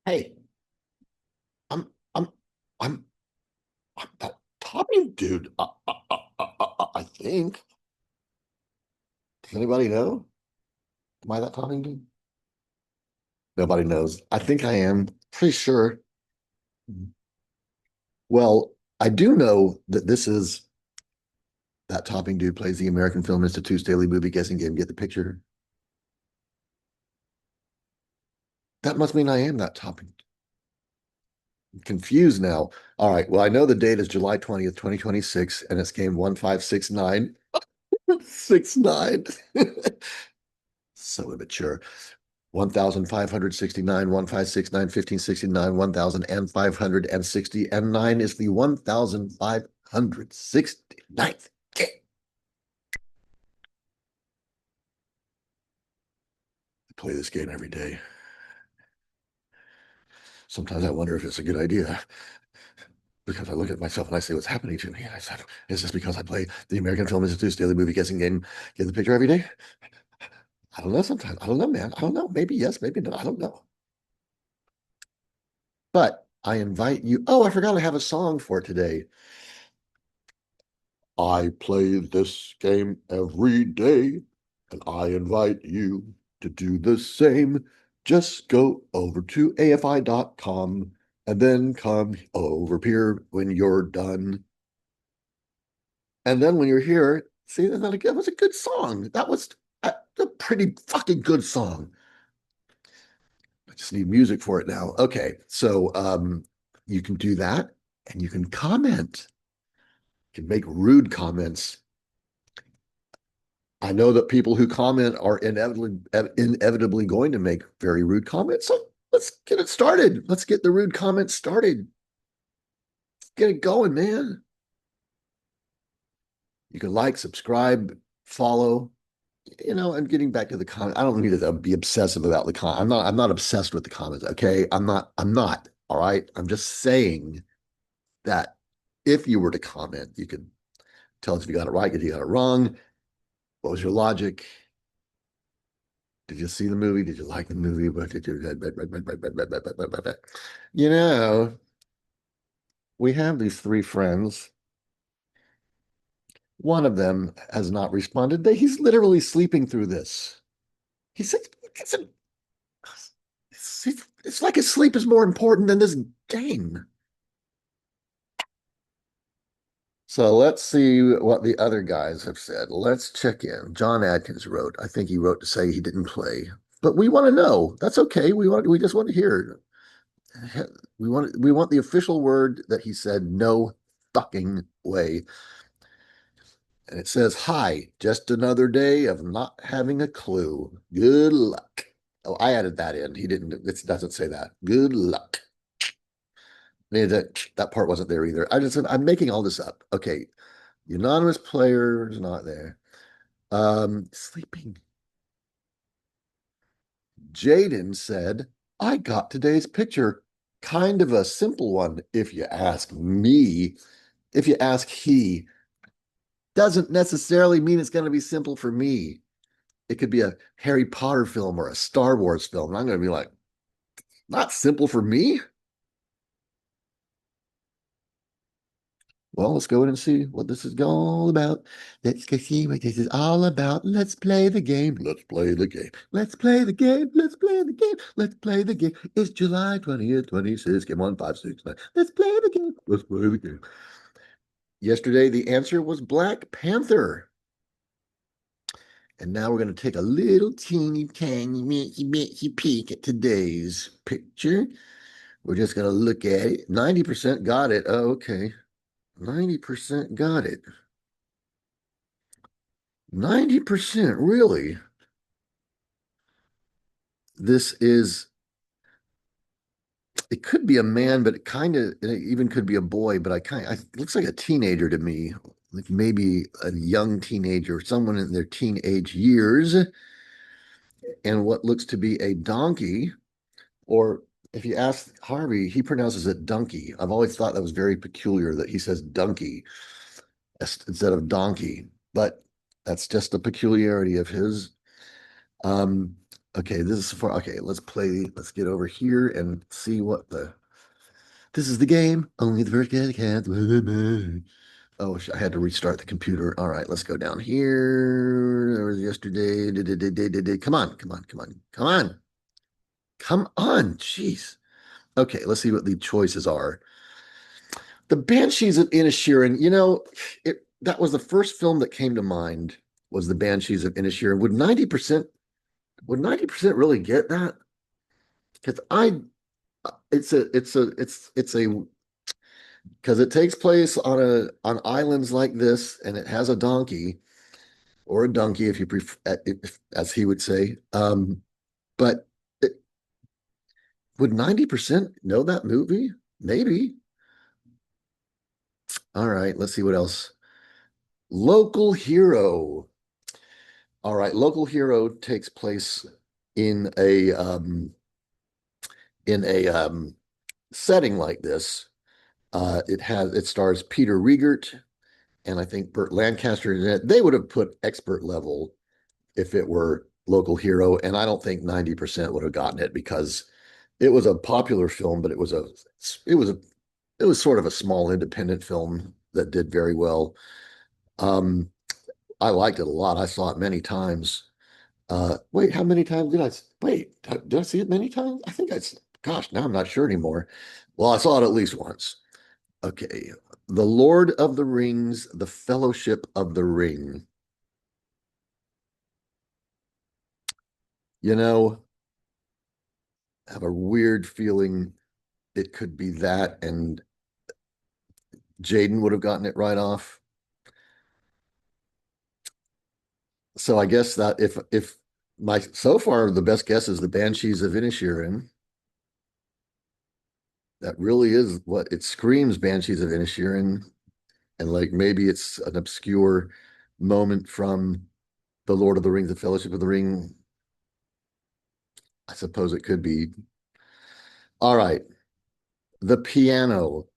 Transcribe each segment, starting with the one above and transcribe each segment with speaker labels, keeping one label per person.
Speaker 1: Hey, I'm I'm I'm I'm that topping dude. I think. Does anybody know? Am I that topping dude? Nobody knows. I think I am. Pretty sure. Well, I do know that this is that topping dude plays the American Film Institute's daily movie guessing game. Get the picture? That must mean I am that topping. I'm confused now. All right. Well, I know the date is July 20th, 2026, and it's game 1569. 69. So immature. 1569, 1569, 1569, 1560, and 9 is the 1569th game. I play this game every day. Sometimes I wonder if it's a good idea because I look at myself and I say, what's happening to me? And I said, is this because I play the American Film Institute's daily movie guessing game, get the picture every day? I don't know sometimes. I don't know, man. I don't know. Maybe yes, maybe no. I don't know. But I invite you. Oh, I forgot I have a song for today. I play this game every day, and I invite you to do the same. Just go over to AFI.com and then come over here when you're done. And then when you're here, see, that was a good song. That was a pretty fucking good song. I just need music for it now. Okay, so you can do that and you can comment. You can make rude comments. I know that people who comment are inevitably going to make very rude comments. So let's get it started. Let's get the rude comments started. Get it going, man. You can like, subscribe, follow. And getting back to the comment, I don't need to be obsessive about the comment. I'm not obsessed with the comments, okay? I'm not, all right? I'm just saying that if you were to comment, you could tell us if you got it right, if you got it wrong. What was your logic? Did you see the movie? Did you like the movie? What did you? You know, we have these three friends. One of them has not responded. He's literally sleeping through this. He said, it's like his sleep is more important than this game. So let's see what the other guys have said. Let's check in. John Adkins wrote. I think he wrote to say he didn't play, but we want to know. That's okay. We just want to hear. We want the official word that he said no fucking way. And it says, "Hi, just another day of not having a clue. Good luck." Oh, I added that in. He didn't. It doesn't say that. Good luck. That part wasn't there either. I'm making all this up. Okay, the anonymous player is not there. Sleeping. Jaden said, "I got today's picture. Kind of a simple one, if you ask me. If you ask he, doesn't necessarily mean it's going to be simple for me. It could be a Harry Potter film or a Star Wars film. And I'm going to be like, not simple for me. Well, let's go in and see what this is all about. Let's go see what this is all about. Let's play the game. Let's play the game. Let's play the game. Let's play the game. Let's play the game. It's July 20th, 26. Game on 569. Let's play the game. Let's play the game. Yesterday, the answer was Black Panther. And now we're going to take a little teeny tiny mitty peek at today's picture. We're just going to look at it. 90% got it. Oh, okay. 90% got it. 90%, really? This is, it could be a man, but it even could be a boy, but it looks like a teenager to me. Like maybe a young teenager, someone in their teenage years, and what looks to be a donkey. Or if you ask Harvey, he pronounces it donkey. I've always thought that was very peculiar that he says donkey instead of donkey, but that's just a peculiarity of his. Um, Okay, this is for okay, let's get over here and see what the this is the game. Only the first kid can. Oh, I had to restart the computer. All right, let's go down here. There was yesterday. Come on, come on, come on, come on, come on. Jeez. Okay, let's see what the choices are. The Banshees of Inisherin, that was the first film that came to mind was the Banshees of Inisherin. Would 90% really get that? Because I it's a because it takes place on islands like this and it has a donkey or a donkey if you prefer as he would say. But it, would 90% know that movie? Maybe. All right, let's see what else. Local Hero. All right, Local Hero takes place in a setting like this. It stars Peter Riegert and I think Burt Lancaster in it. They would have put expert level if it were Local Hero, and I don't think 90% would have gotten it because it was a popular film, but it was a it was sort of a small independent film that did very well. Um, I liked it a lot. I saw it many times. Wait, how many times did I wait? Did I see it many times? I think gosh, now I'm not sure anymore. Well, I saw it at least once. Okay. The Lord of the Rings, The Fellowship of the Ring. You know, I have a weird feeling it could be that, and Jaden would have gotten it right off. So I guess that if my so far the best guess is the Banshees of Inisherin. That really is what it screams Banshees of Inisherin. And like maybe it's an obscure moment from The Lord of the Rings, The Fellowship of the Ring. I suppose it could be. All right. The Piano.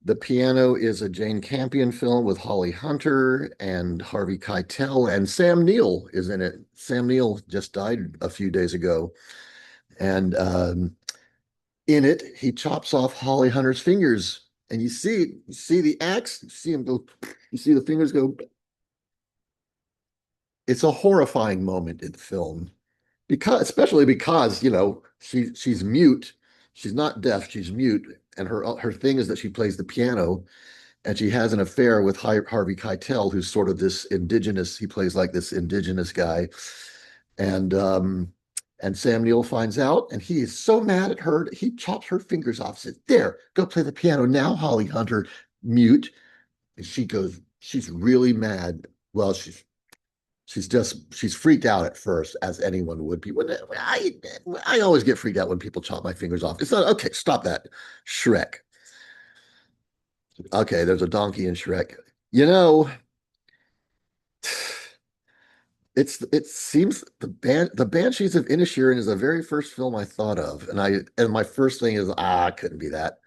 Speaker 1: The Piano is a Jane Campion film with Holly Hunter and Harvey Keitel, and Sam Neill is in it. Sam Neill just died a few days ago. And in it, he chops off Holly Hunter's fingers. And you see the axe, you see him go, you see the fingers go. It's a horrifying moment in the film because, especially because, she's mute. She's not deaf, she's mute. And her thing is that she plays the piano and she has an affair with Harvey Keitel, who's sort of this indigenous. He plays like this indigenous guy, and Sam Neill finds out, and he is so mad at her, he chops her fingers off. Says, "There, go play the piano now, Holly Hunter." Mute, and she goes. She's really mad. Well, she's freaked out at first, as anyone would be. I always get freaked out when people chop my fingers off. It's not okay. Stop that, Shrek. Okay, there's a donkey in Shrek. You know, it seems the Banshees of Inisherin is the very first film I thought of, and my first thing is it couldn't be that,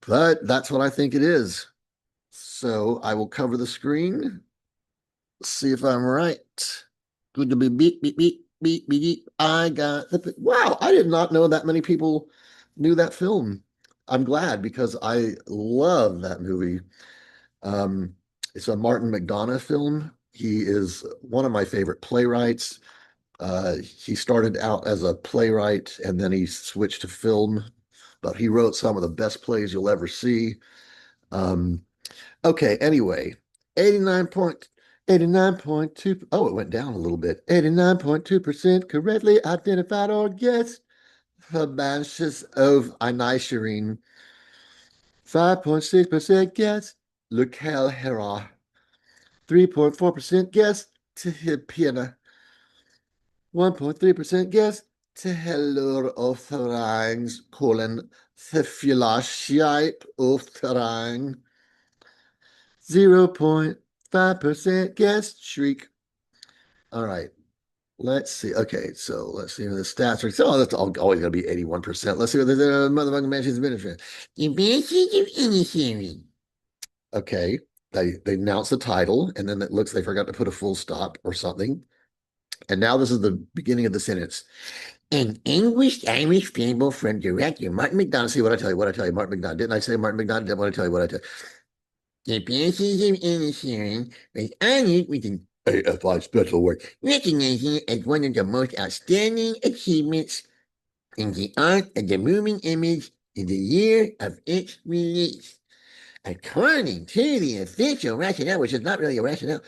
Speaker 1: but that's what I think it is. So I will cover the screen, see if I'm right. Good to be beep beep beep beep beep. Beep. I got the wow! I did not know that many people knew that film. I'm glad because I love that movie. Um, it's a Martin McDonagh film. He is one of my favorite playwrights. He started out as a playwright and then he switched to film, but he wrote some of the best plays you'll ever see. Um, okay, anyway, 89.2. Oh, it went down a little bit. 89.2% correctly identified or guessed the Banshees of Inisherin. 5.6% guessed Le Hera. 3.4% guess to Piana. 1.3% guess to Hellur of Tharangs, colon, Thephilashipe of Tharang. 0.5% guess Shriek. All right, let's see. Okay, so let's see what the stats are. So that's always going to be 81%. Let's see what the motherfucking Banshees of Inisherin. The Banshees of Inisherin. Okay, they announced the title, and then it looks they forgot to put a full stop or something. And now this is the beginning of the sentence. An anguished Irish fable from director Martin McDonagh. See what I tell you, what I tell you, Martin McDonagh. Didn't I say Martin McDonagh? Didn't I tell you what I tell you? The Banshees of Inisherin was honored with an AFI Special Award, recognizing it as one of the most outstanding achievements in the art of the moving image in the year of its release. According to the official rationale, which is not really a rationale,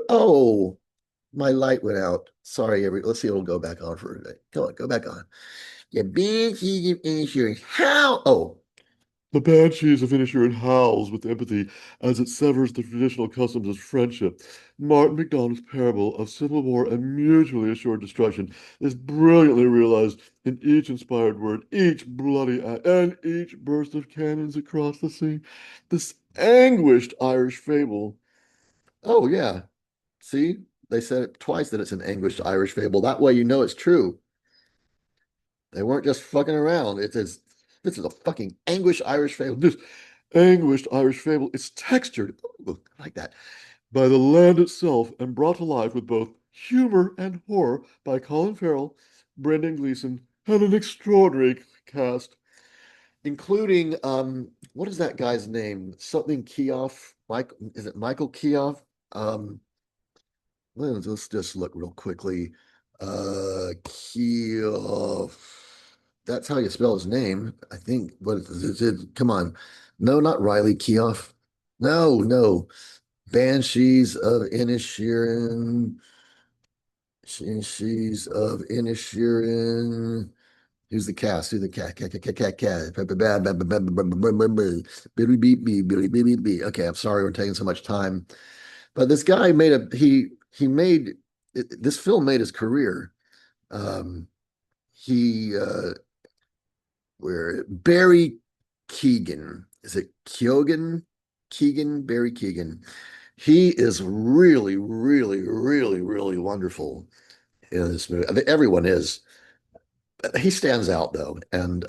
Speaker 1: oh, my light went out. Sorry, let's see if it'll go back on for a minute. Come on, go back on. The Banshees of Inisherin. How? Oh, the Banshees of Inisherin howls with empathy as it severs the traditional customs of friendship. Martin McDonagh's parable of civil war and mutually assured destruction is brilliantly realized in each inspired word, each bloody act, and each burst of cannons across the sea. This anguished Irish fable. Oh, yeah. See, they said it twice that it's an anguished Irish fable. That way you know it's true. They weren't just fucking around. This is a fucking anguished Irish fable. This anguished Irish fable. It's textured, ooh, like that, by the land itself and brought to life with both humor and horror by Colin Farrell, Brendan Gleeson, and an extraordinary cast, including what is that guy's name? Something Keough. Mike, is it Michael Keough? Um, let's just look real quickly. Keough. That's how you spell his name, I think. What is it? Come on. No, not Riley Keough. No, no. Banshees of Inisherin. Banshees of Inisherin. Who's the cast? Who's the cat? Billy beep beep, Billy beep beep beep. Okay, I'm sorry we're taking so much time. But this guy made a he made this film made his career. Um, he where Barry Keoghan, is it Keoghan? Keegan, Barry Keoghan. He is really, really, really, really wonderful in this movie. I mean, everyone is. He stands out though, and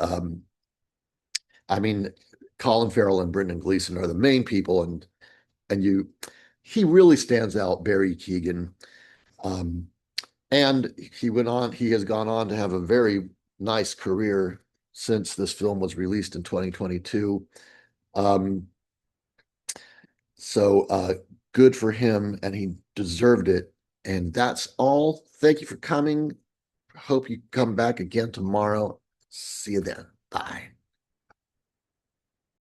Speaker 1: I mean, Colin Farrell and Brendan Gleeson are the main people, and he really stands out, Barry Keoghan. Um, and he has gone on to have a very nice career since this film was released in 2022. Um, so good for him, and he deserved it. And that's all. Thank you for coming. Hope you come back again tomorrow. See you then. Bye.